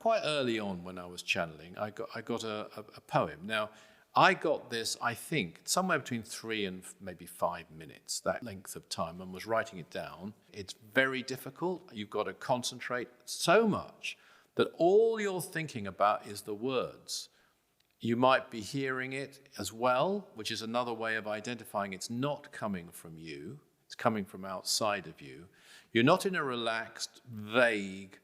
quite early on when I was channeling, I got a poem. Now, I got this, I think, somewhere between 3 and maybe 5 minutes, that length of time, and was writing it down. It's very difficult. You've got to concentrate so much that all you're thinking about is the words. You might be hearing it as well, which is another way of identifying it's not coming from you. It's coming from outside of you. You're not in a relaxed, vague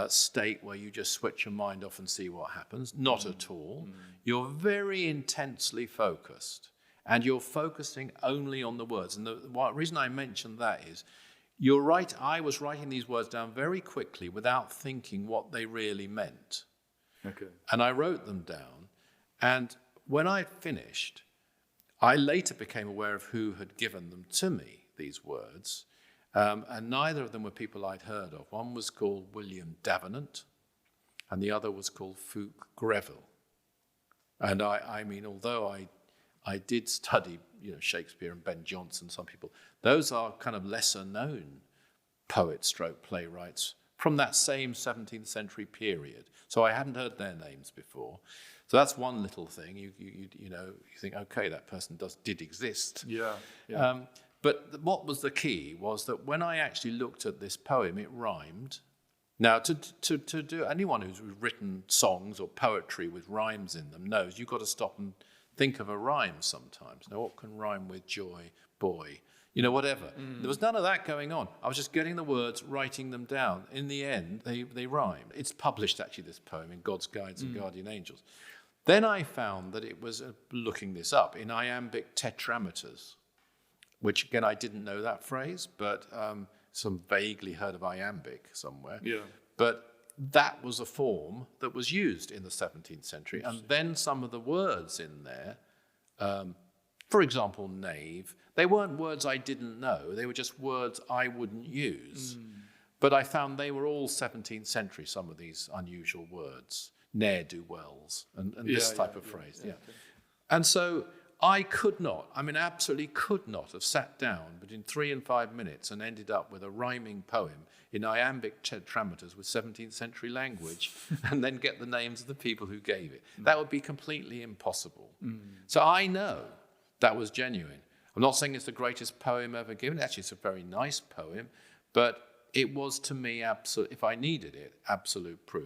state where you just switch your mind off and see what happens. Not at all. You're very intensely focused, and you're focusing only on the words. And the reason I mentioned that is, you're right, I was writing these words down very quickly without thinking what they really meant. Okay. And I wrote them down, and when I finished, I later became aware of who had given them to me, these words. And neither of them were people I'd heard of. One was called William Davenant, and the other was called Fulk Greville. And I mean, although I did study, Shakespeare and Ben Jonson, some people, those are kind of lesser known poets stroke playwrights from that same 17th century period. So I hadn't heard their names before. So that's one little thing. You think, okay, that person did exist. Yeah. But what was the key was that when I actually looked at this poem, it rhymed. Now, to do anyone who's written songs or poetry with rhymes in them knows you've got to stop and think of a rhyme sometimes. Now, what can rhyme with joy, boy, whatever. There was none of that going on. I was just getting the words, writing them down. In the end, they rhymed. It's published, actually, this poem, in God's Guides and Guardian Angels. Then I found that it was, looking this up, in iambic tetrameters, which, again, I didn't know that phrase, but some vaguely heard of iambic somewhere. Yeah. But that was a form that was used in the 17th century. And then some of the words in there, for example, knave, they weren't words I didn't know. They were just words I wouldn't use. But I found they were all 17th century, some of these unusual words, ne'er-do-wells, and this type of phrase. Yeah. Okay. And so I absolutely could not have sat down between 3 and 5 minutes and ended up with a rhyming poem in iambic tetrameters with 17th century language and then get the names of the people who gave it. That would be completely impossible. So I know that was genuine. I'm not saying it's the greatest poem ever given. Actually, it's a very nice poem, but it was, to me, absolute, if I needed it, absolute proof